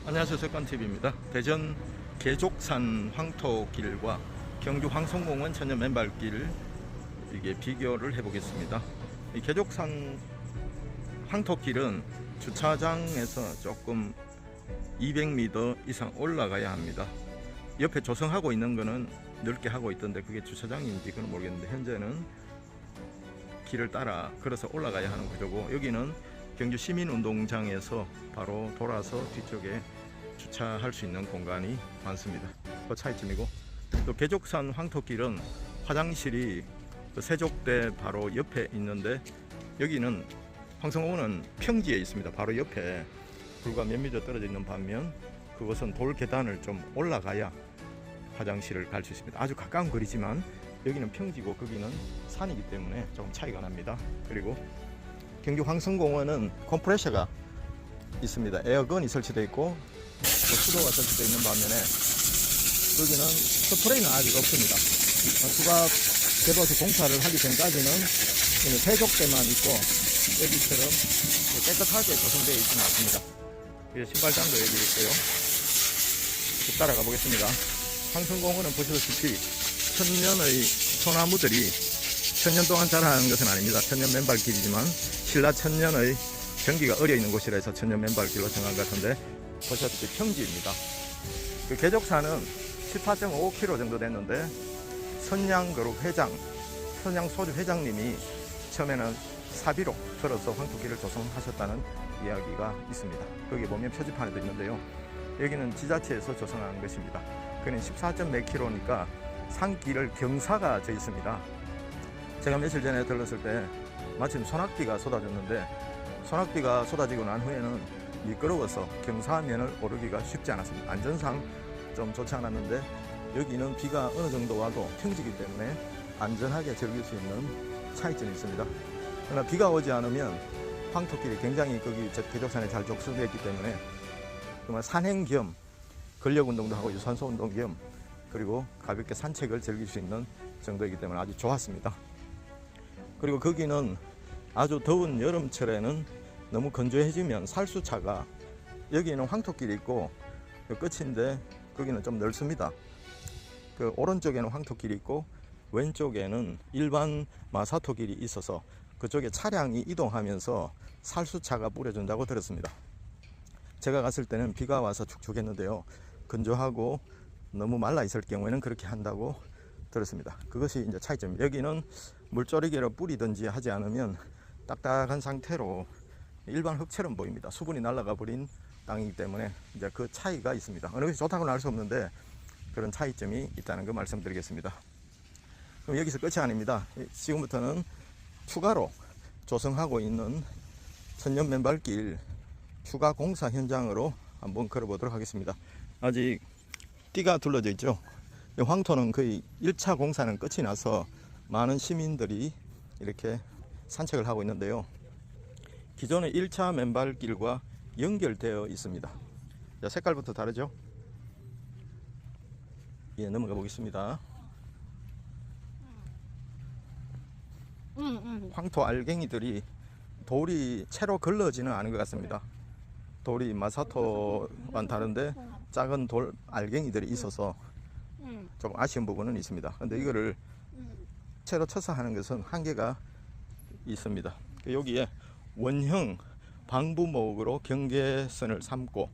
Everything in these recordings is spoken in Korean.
안녕하세요. 석관TV입니다. 대전 계족산 황토길과 경주 황성공원 천연 맨발길 이게 비교를 해보겠습니다. 이 계족산 황토길은 주차장에서 조금 200m 이상 올라가야 합니다. 옆에 조성하고 있는 거는 넓게 하고 있던데 그게 주차장인지 그건 모르겠는데 현재는 길을 따라 걸어서 올라가야 하는 구조고, 여기는 경주 시민운동장에서 바로 돌아서 뒤쪽에 주차할 수 있는 공간이 많습니다. 그 차이점이고, 또 계족산 황토길은 화장실이 세족대 바로 옆에 있는데 여기는 황성공원은 평지에 있습니다. 바로 옆에 불과 몇 미터 떨어져 있는 반면 그것은 돌 계단을 좀 올라가야 화장실을 갈 수 있습니다. 아주 가까운 거리지만 여기는 평지고 거기는 산이기 때문에 조금 차이가 납니다. 그리고 경주 황성공원은 컴프레셔가 있습니다. 에어건이 설치되어 있고 또 수도가 설치되어 있는 반면에 여기는 스프레이는 아직 없습니다. 추가 개보수 공사를 하기 전까지는 세족대만 있고 여기처럼 깨끗하게 조성되어 있지는 않습니다. 신발장도 여기 있고요. 따라가 보겠습니다. 황성공원은 보시다시피 천년의 소나무들이 천년 동안 자라는 것은 아닙니다. 천년 맨발길이지만 신라 천년의 경기가 어려 있는 곳이라 해서 천년 맨발길로 정한 것 같은데 보시다시피 평지입니다. 그 계족산은 14.5km 정도 됐는데 선양그룹 회장, 선양소주 회장님이 처음에는 사비로 걸어서 황토길을 조성하셨다는 이야기가 있습니다. 거기 보면 표지판에도 있는데요. 여기는 지자체에서 조성한 것입니다. 그는 14몇 km니까 산길을 경사가 져 있습니다. 제가 며칠 전에 들렀을 때 마침 소낙비가 쏟아졌는데 소낙비가 쏟아지고 난 후에는 미끄러워서 경사면을 오르기가 쉽지 않았습니다. 안전상 좀 좋지 않았는데 여기는 비가 어느 정도 와도 평지이기 때문에 안전하게 즐길 수 있는 차이점이 있습니다. 그러나 비가 오지 않으면 황토길이 굉장히 거기 계족산에 잘 적성되어 있기 때문에 정말 산행 겸 근력운동도 하고 유산소운동 겸 그리고 가볍게 산책을 즐길 수 있는 정도이기 때문에 아주 좋았습니다. 그리고 거기는 아주 더운 여름철에는 너무 건조해지면 살수차가, 여기는 황토길이 있고 끝인데 거기는 좀 넓습니다. 그 오른쪽에는 황토길이 있고 왼쪽에는 일반 마사토길이 있어서 그쪽에 차량이 이동하면서 살수차가 뿌려준다고 들었습니다. 제가 갔을 때는 비가 와서 축축했는데요. 건조하고 너무 말라 있을 경우에는 그렇게 한다고 들었습니다. 그것이 이제 차이점입니다. 여기는 물조리개로 뿌리든지 하지 않으면 딱딱한 상태로 일반 흙처럼 보입니다. 수분이 날아가 버린 땅이기 때문에 이제 그 차이가 있습니다. 어느 것이 좋다고는 알 수 없는데 그런 차이점이 있다는 거 말씀드리겠습니다. 그럼 여기서 끝이 아닙니다. 지금부터는 추가로 조성하고 있는 천년 맨발길 추가 공사 현장으로 한번 걸어보도록 하겠습니다. 아직 띠가 둘러져 있죠. 황토는 거의 1차 공사는 끝이 나서 많은 시민들이 이렇게 산책을 하고 있는데요. 기존의 1차 맨발길과 연결되어 있습니다. 자, 색깔부터 다르죠? 예, 넘어가 보겠습니다. 황토 알갱이들이 돌이 채로 걸러지는 않은 것 같습니다. 돌이 마사토와는 다른데 작은 돌 알갱이들이 있어서 조금 아쉬운 부분은 있습니다. 근데 이거를 채로 쳐서 하는 것은 한계가 있습니다. 여기에 원형 방부목으로 경계선을 삼고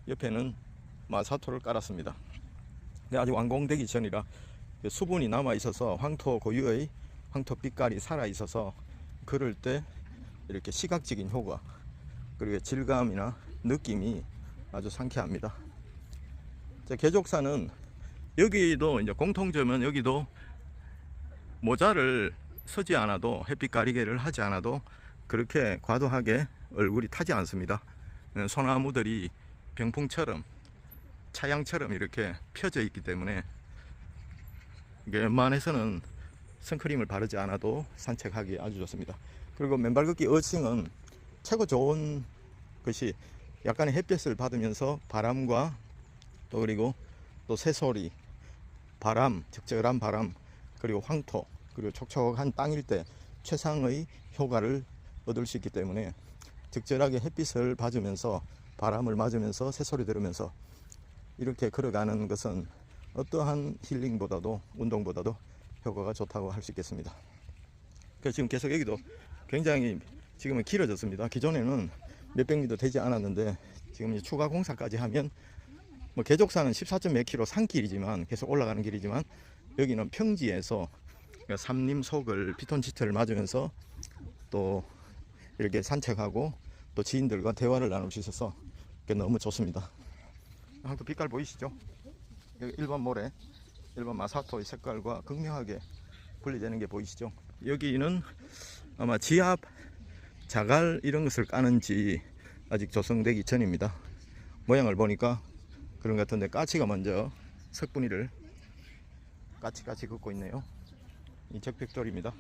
옆에는 마사토를 깔았습니다. 근데 아직 완공되기 전이라 수분이 남아 있어서 황토 고유의 황토 빛깔이 살아 있어서 걸을 때 이렇게 시각적인 효과 그리고 질감이나 느낌이 아주 상쾌합니다. 계족산은 여기도 이제 공통점은 여기도 모자를 쓰지 않아도 햇빛 가리개를 하지 않아도 그렇게 과도하게 얼굴이 타지 않습니다. 소나무들이 병풍처럼 차양처럼 이렇게 펴져 있기 때문에 이게 웬만해서는 선크림을 바르지 않아도 산책하기 아주 좋습니다. 그리고 맨발 걷기 어칭은 최고 좋은 것이 약간의 햇볕을 받으면서 바람과 또 그리고 또 새소리, 바람, 적절한 바람, 그리고 황토, 그리고 촉촉한 땅일 때 최상의 효과를 얻을 수 있기 때문에 적절하게 햇빛을 받으면서 바람을 맞으면서 새소리 들으면서 이렇게 걸어가는 것은 어떠한 힐링보다도 운동보다도 효과가 좋다고 할 수 있겠습니다. 그래서 지금 계속 여기도 굉장히 지금은 길어졌습니다. 기존에는 몇백 미터 되지 않았는데 지금 추가 공사까지 하면 뭐 계족산은 14몇 킬로 산길이지만 계속 올라가는 길이지만 여기는 평지에서 삼림속을 피톤치드를 맞으면서 또 이렇게 산책하고 또 지인들과 대화를 나눌 수 있어서 너무 좋습니다. 항토 빛깔 보이시죠? 여기 일반 모래, 일반 마사토의 색깔과 극명하게 분리되는 게 보이시죠? 여기는 아마 지압, 자갈 이런 것을 까는지 아직 조성되기 전입니다. 모양을 보니까 그런 것 같은데 까치가 먼저 석분이를 까치 긋고 있네요. 이 적벽돌입니다.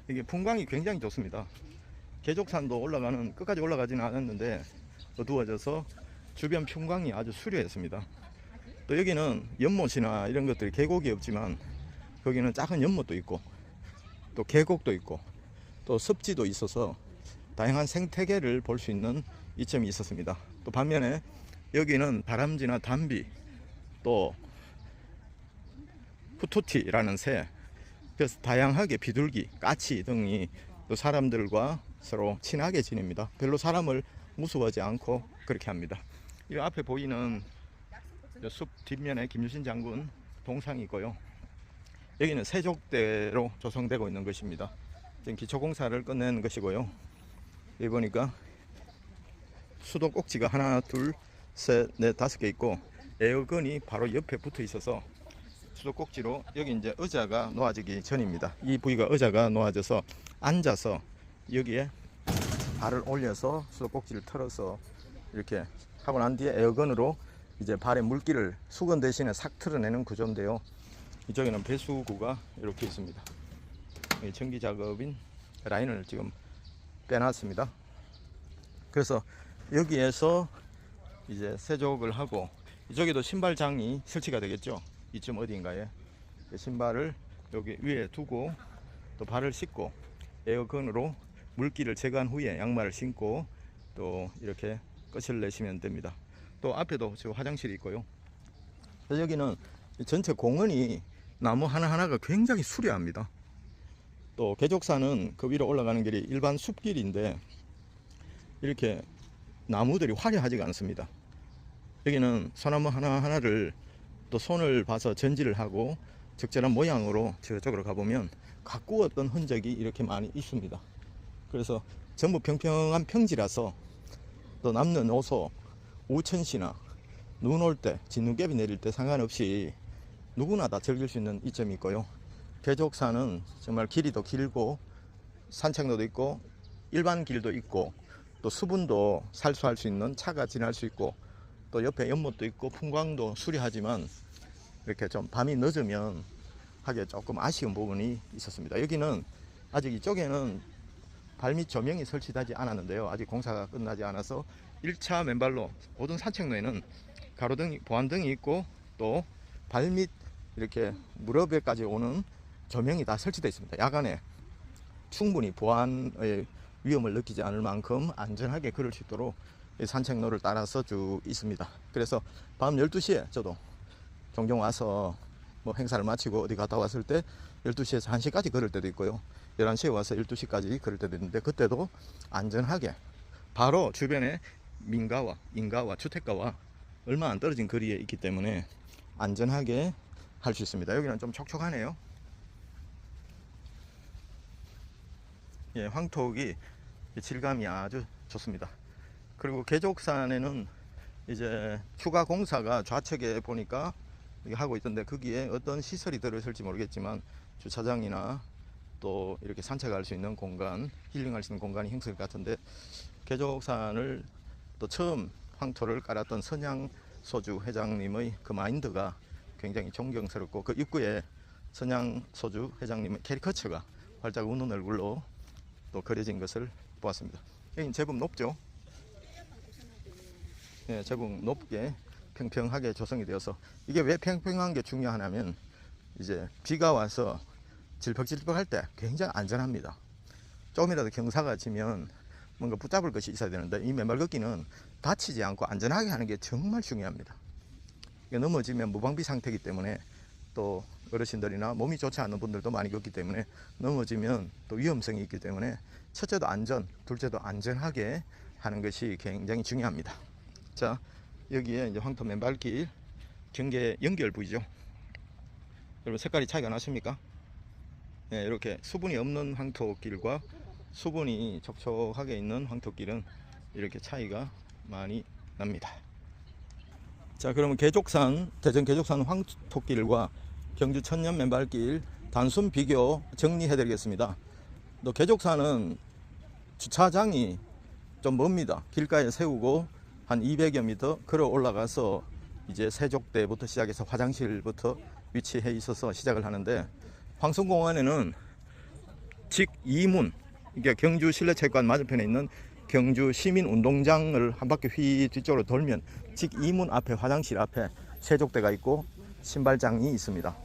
이게 풍광이 굉장히 좋습니다. 계족산도 끝까지 올라가지는 않았는데 어두워져서 주변 풍광이 아주 수려했습니다. 또 여기는 연못이나 이런 것들이 계곡이 없지만 거기는 작은 연못도 있고 또 계곡도 있고 또 습지도 있어서 다양한 생태계를 볼 수 있는 이점이 있었습니다. 또 반면에 여기는 다람쥐나 담비 또 후토티라는 새, 그래서 다양하게 비둘기, 까치 등이 또 사람들과 서로 친하게 지냅니다. 별로 사람을 무서워하지 않고 그렇게 합니다. 이 앞에 보이는 숲 뒷면에 김유신 장군 동상이 있고요. 여기는 세족대로 조성되고 있는 것입니다. 지금 기초공사를 끝낸 것이고요. 여기 보니까 수도 꼭지가 하나, 둘, 셋, 넷, 5개 있고 에어건이 바로 옆에 붙어 있어서 수도 꼭지로 여기 이제 의자가 놓아지기 전입니다. 이 부위가 의자가 놓아져서 앉아서 여기에 발을 올려서 수도 꼭지를 털어서 이렇게 하고 난 뒤에 에어건으로 이제 발에 물기를 수건 대신에 싹 털어내는 구조인데요. 이쪽에는 배수구가 이렇게 있습니다. 전기 작업인 라인을 지금 빼놨습니다. 그래서 여기에서 이제 세족을 하고 이쪽에도 신발장이 설치가 되겠죠. 이쯤 어디인가에 신발을 여기 위에 두고 또 발을 씻고 에어건으로 물기를 제거한 후에 양말을 신고 또 이렇게 끝을 내시면 됩니다. 또 앞에도 지금 화장실이 있고요. 그래서 여기는 전체 공원이 나무 하나하나가 굉장히 수려합니다. 또 계족산은 그 위로 올라가는 길이 일반 숲길인데 이렇게 나무들이 화려하지가 않습니다. 여기는 소나무 하나하나를 또 손을 봐서 전지를 하고 적절한 모양으로 저쪽으로 가보면 가꾸었던 흔적이 이렇게 많이 있습니다. 그래서 전부 평평한 평지라서 또 남는 오소, 우천시나 눈 올 때, 진눈깨비 내릴 때 상관없이 누구나 다 즐길 수 있는 이점이 있고요. 계족산은 정말 길이도 길고 산책로도 있고 일반 길도 있고 또 수분도 살수할 수 있는 차가 지날 수 있고 또 옆에 연못도 있고 풍광도 수려하지만 이렇게 좀 밤이 늦으면 하기에 조금 아쉬운 부분이 있었습니다. 여기는 아직 이쪽에는 발밑 조명이 설치되지 않았는데요. 아직 공사가 끝나지 않아서 1차 맨발로 모든 산책로에는 가로등이, 보안등이 있고 또 발밑 이렇게 무릎에까지 오는 조명이 다 설치되어 있습니다. 야간에 충분히 보안의 위험을 느끼지 않을 만큼 안전하게 걸을 수 있도록 산책로를 따라서 쭉 있습니다. 그래서 밤 12시에 저도 종종 와서 뭐 행사를 마치고 어디 갔다 왔을 때 12시에서 1시까지 걸을 때도 있고요. 11시에 와서 12시까지 걸을 때도 있는데 그때도 안전하게 바로 주변에 민가와 인가와 주택가와 얼마 안 떨어진 거리에 있기 때문에 안전하게 할 수 있습니다. 여기는 좀 촉촉하네요. 예, 황토기 질감이 아주 좋습니다. 그리고 계족산에는 이제 추가 공사가 좌측에 보니까 하고 있던데 거기에 어떤 시설이 들어있을지 모르겠지만 주차장이나 또 이렇게 산책할 수 있는 공간, 힐링할 수 있는 공간이 형성될 것 같은데 계족산을 또 처음 황토를 깔았던 선양소주 회장님의 그 마인드가 굉장히 존경스럽고 그 입구에 선양소주 회장님의 캐리커처가 활짝 웃는 얼굴로 또 그려진 것을 보았습니다. 여기 제법 높죠? 예, 제법 높게 평평하게 조성이 되어서 이게 왜 평평한 게 중요하냐면 이제 비가 와서 질퍽질퍽할 때 굉장히 안전합니다. 조금이라도 경사가 지면 뭔가 붙잡을 것이 있어야 되는데, 이 맨발 걷기는 다치지 않고 안전하게 하는 게 정말 중요합니다. 넘어지면 무방비 상태이기 때문에, 또 어르신들이나 몸이 좋지 않은 분들도 많이 걷기 때문에 넘어지면 또 위험성이 있기 때문에 첫째도 안전, 둘째도 안전하게 하는 것이 굉장히 중요합니다. 자, 여기에 이제 황토 맨발길 경계 연결 부위죠. 여러분 색깔이 차이가 나십니까? 네, 이렇게 수분이 없는 황토길과 수분이 촉촉하게 있는 황토길은 이렇게 차이가 많이 납니다. 자, 그러면 계족산, 대전 계족산 황토길과 경주 천년 맨발길 단순 비교 정리해 드리겠습니다. 또 계족산은 주차장이 좀 멉니다. 길가에 세우고 한 200여 미터 걸어 올라가서 이제 세족대부터 시작해서 화장실부터 위치해 있어서 시작을 하는데, 황성공원에는 직 2문, 그러니까 경주 실내체육관 맞은편에 있는 경주 시민운동장을 한 바퀴 휘 뒤쪽으로 돌면 직 2문 앞에 화장실 앞에 세족대가 있고 신발장이 있습니다.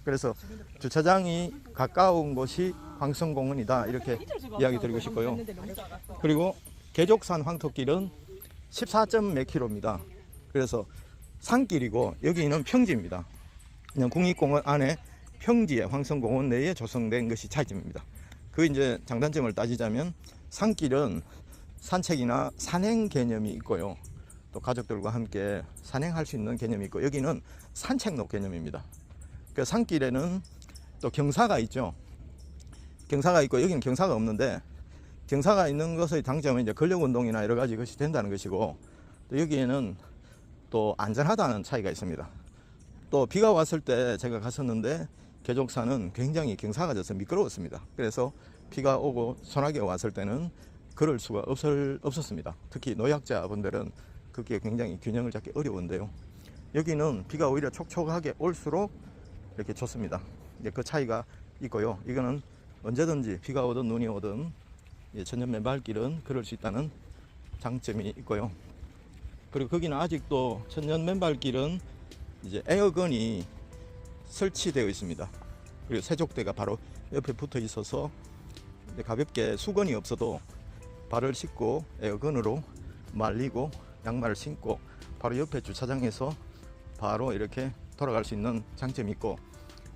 그래서 주차장이 가까운 곳이 황성공원이다, 이렇게 이야기 드리고 싶고요. 그리고 계족산 황토길은 14몇 킬로입니다. 그래서 산길이고 여기는 평지입니다. 그냥 국립공원 안에 평지에 황성공원 내에 조성된 것이 차이점입니다. 그 이제 장단점을 따지자면, 산길은 산책이나 산행 개념이 있고요. 또 가족들과 함께 산행할 수 있는 개념이 있고, 여기는 산책로 개념입니다. 그 산길에는 또 경사가 있죠. 경사가 있고 여기는 경사가 없는데, 경사가 있는 것의 장점은 이제 근력 운동이나 여러 가지 것이 된다는 것이고, 또 여기에는 또 안전하다는 차이가 있습니다. 또 비가 왔을 때 제가 갔었는데 계족산은 굉장히 경사가 져서 미끄러웠습니다. 그래서 비가 오고 소나기가 왔을 때는 걸을 수가 없었습니다. 특히 노약자분들은 그게 굉장히 균형을 잡기 어려운데요. 여기는 비가 오히려 촉촉하게 올수록 이렇게 좋습니다. 그 차이가 있고요. 이거는 언제든지 비가 오든 눈이 오든 천년 맨발길은 걸을 수 있다는 장점이 있고요. 그리고 거기는 아직도 천년 맨발길은 이제 에어건이 설치되어 있습니다. 그리고 세족대가 바로 옆에 붙어 있어서 가볍게 수건이 없어도 발을 씻고 에어건으로 말리고 양말을 신고 바로 옆에 주차장에서 바로 이렇게 돌아갈 수 있는 장점이 있고,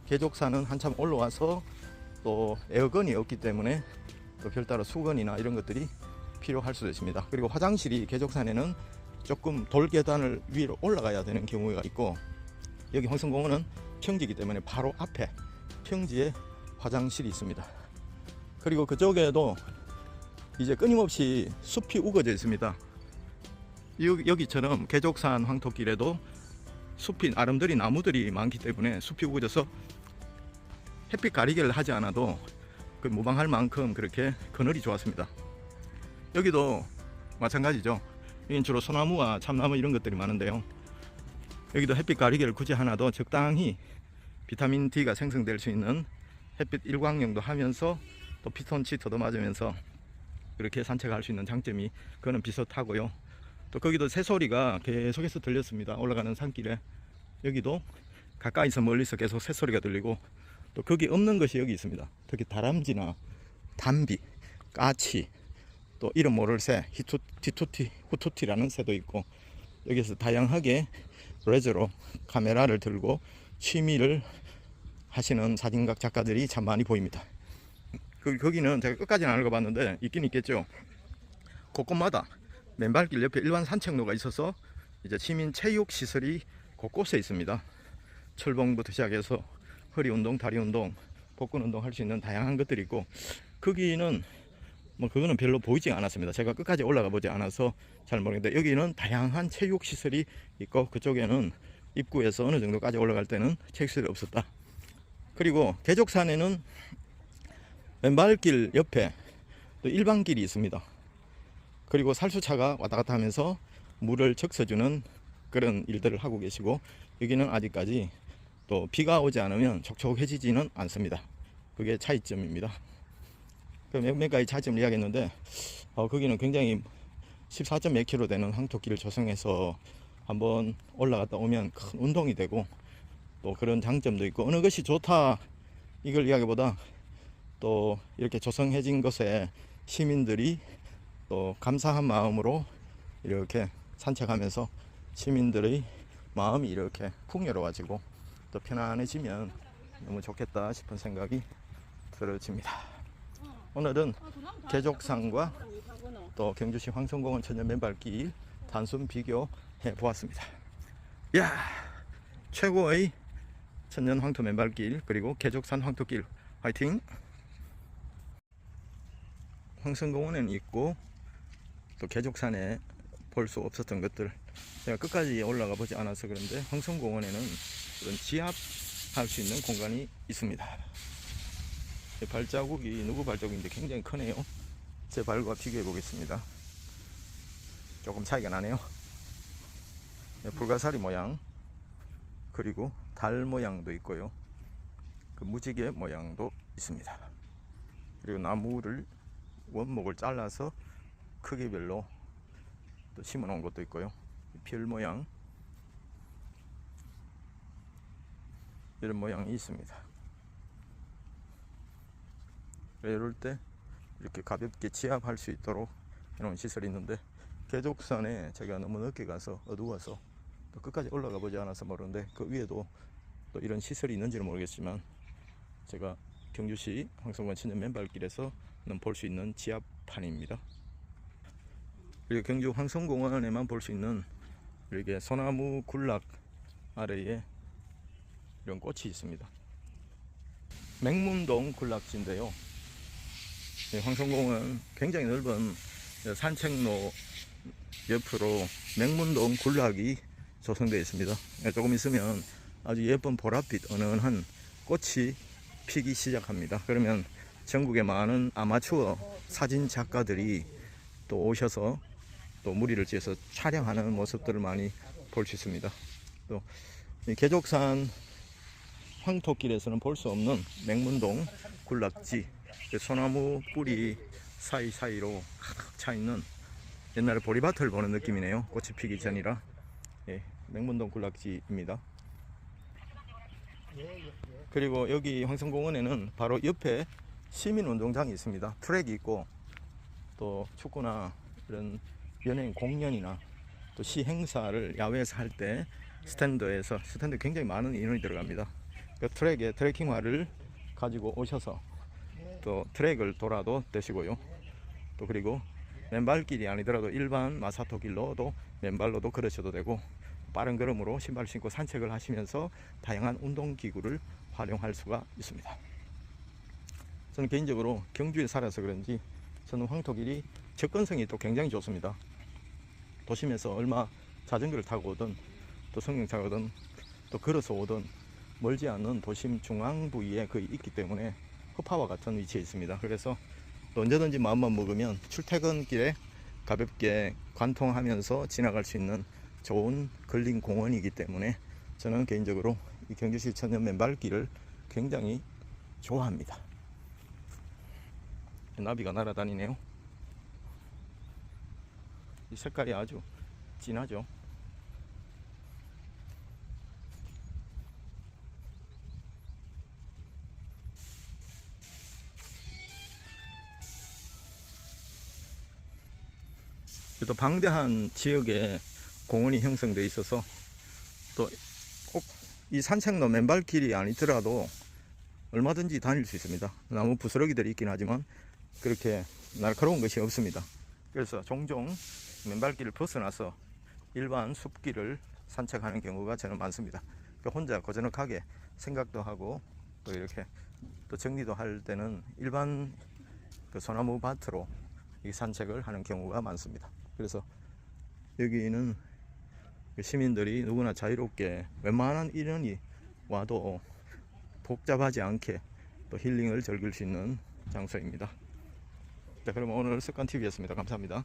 계족산은 한참 올라와서 또 에어건이 없기 때문에 또 별다른 수건이나 이런 것들이 필요할 수도 있습니다. 그리고 화장실이 계족산에는 조금 돌계단을 위로 올라가야 되는 경우가 있고, 여기 황성공원은 평지이기 때문에 바로 앞에 평지에 화장실이 있습니다. 그리고 그쪽에도 이제 끊임없이 숲이 우거져 있습니다. 여기처럼 계족산 황토길에도 숲이 아름드리 나무들이 많기 때문에 숲이 우거져서 햇빛 가리개를 하지 않아도 그 무방할 만큼 그렇게 그늘이 좋았습니다. 여기도 마찬가지죠. 여기는 주로 소나무와 참나무 이런 것들이 많은데요. 여기도 햇빛 가리개를 굳이 하나도 적당히 비타민 D가 생성될 수 있는 햇빛 일광용도 하면서 또 피톤치드도 맞으면서 그렇게 산책할 수 있는 장점이 그거는 비슷하고요. 또 거기도 새소리가 계속해서 들렸습니다. 올라가는 산길에 여기도 가까이서 멀리서 계속 새소리가 들리고, 또 거기 없는 것이 여기 있습니다. 특히 다람쥐나 담비, 까치, 또 이름 모를 새, 후투티라는 새도 있고, 여기서 다양하게 레저로 카메라를 들고 취미를 하시는 사진각 작가들이 참 많이 보입니다. 거기는 제가 끝까지는 안 읽어봤는데 있긴 있겠죠. 곳곳마다 맨발길 옆에 일반 산책로가 있어서 이제 시민 체육 시설이 곳곳에 있습니다. 철봉부터 시작해서 허리 운동, 다리 운동, 복근 운동 할 수 있는 다양한 것들이 있고, 거기는 뭐 그거는 별로 보이지 않았습니다. 제가 끝까지 올라가 보지 않아서 잘 모르겠는데 여기는 다양한 체육 시설이 있고, 그쪽에는 입구에서 어느 정도까지 올라갈 때는 체육 시설이 없었다. 그리고 계족산에는 맨발길 옆에 또 일반길이 있습니다. 그리고 살수차가 왔다 갔다 하면서 물을 적셔주는 그런 일들을 하고 계시고, 여기는 아직까지 또 비가 오지 않으면 촉촉해지지는 않습니다. 그게 차이점입니다. 몇 가지 차이점을 이야기했는데, 거기는 굉장히 14몇 킬로 되는 황토길을 조성해서 한번 올라갔다 오면 큰 운동이 되고, 또 그런 장점도 있고, 어느 것이 좋다 이걸 이야기보다 또 이렇게 조성해진 것에 시민들이 또 감사한 마음으로 이렇게 산책하면서 시민들의 마음이 이렇게 풍요로워지고 또 편안해지면 너무 좋겠다 싶은 생각이 들어집니다. 오늘은 계족산과 또 경주시 황성공원 천연 맨발길 단순 비교해 보았습니다. 야, 최고의 천연 황토 맨발길 그리고 계족산 황토길 화이팅! 황성공원에는 있고 또 계족산에 볼 수 없었던 것들 제가 끝까지 올라가 보지 않아서 그런데 황성공원에는 그런 지압할 수 있는 공간이 있습니다. 발자국이 누구 발자국인데 굉장히 크네요. 제 발과 비교해 보겠습니다. 조금 차이가 나네요. 불가사리 모양 그리고 달 모양도 있고요. 그 무지개 모양도 있습니다. 그리고 나무를 원목을 잘라서 크기별로 또 심어 놓은 것도 있고요. 별 모양 이런 모양이 있습니다. 이럴 때 이렇게 가볍게 지압할 수 있도록 해놓은 시설이 있는데 계족산에 제가 너무 늦게 가서 어두워서 또 끝까지 올라가 보지 않아서 모르는데 그 위에도 또 이런 시설이 있는지는 모르겠지만 제가 경주시 황성공원 천연 맨발길에서는 볼 수 있는 지압판입니다. 그리고 경주 황성공원에만 볼 수 있는 이렇게 소나무 군락 아래에 이런 꽃이 있습니다. 맹문동 군락지인데요. 황성공원 굉장히 넓은 산책로 옆으로 맹문동 군락이 조성되어 있습니다. 조금 있으면 아주 예쁜 보랏빛 은은한 꽃이 피기 시작합니다. 그러면 전국의 많은 아마추어 사진 작가들이 또 오셔서 또 무리를 지어서 촬영하는 모습들을 많이 볼 수 있습니다. 또 계족산 황토길에서는 볼 수 없는 맹문동 군락지, 소나무 뿌리 사이사이로 가득 차 있는 옛날에 보리밭을 보는 느낌이네요. 꽃이 피기 전이라. 예, 맹문동 군락지입니다. 그리고 여기 황성공원에는 바로 옆에 시민운동장이 있습니다. 트랙이 있고 또 축구나 이런 연예인 공연이나 또 시 행사를 야외에서 할 때 스탠드 굉장히 많은 인원이 들어갑니다. 그 트랙에 트레킹화를 가지고 오셔서 또 트랙을 돌아도 되시고요. 또 그리고 맨발길이 아니더라도 일반 마사토 길로도 맨발로도 걸으셔도 되고 빠른 걸음으로 신발 신고 산책을 하시면서 다양한 운동기구를 활용할 수가 있습니다. 저는 개인적으로 경주에 살아서 그런지 저는 황토길이 접근성이 또 굉장히 좋습니다. 도심에서 얼마 자전거를 타고 오든 또 승용차 오든 또 걸어서 오든 멀지 않은 도심 중앙 부위에 거의 있기 때문에 허파와 같은 위치에 있습니다. 그래서 또 언제든지 마음만 먹으면 출퇴근길에 가볍게 관통하면서 지나갈 수 있는 좋은 걸린 공원이기 때문에 저는 개인적으로 이 경주시 천연 맨발길을 굉장히 좋아합니다. 나비가 날아다니네요. 이 색깔이 아주 진하죠. 또 방대한 지역에 공원이 형성되어 있어서 또 꼭 이 산책로 맨발길이 아니더라도 얼마든지 다닐 수 있습니다. 나무 부스러기들이 있긴 하지만 그렇게 날카로운 것이 없습니다. 그래서 종종 맨발길을 벗어나서 일반 숲길을 산책하는 경우가 저는 많습니다. 그러니까 혼자 고즈넉하게 생각도 하고 또 이렇게 또 정리도 할 때는 일반 그 소나무 밭으로 이 산책을 하는 경우가 많습니다. 그래서 여기는 시민들이 누구나 자유롭게 웬만한 인원이 와도 복잡하지 않게 또 힐링을 즐길 수 있는 장소입니다. 자, 그럼 오늘 습관TV였습니다. 감사합니다.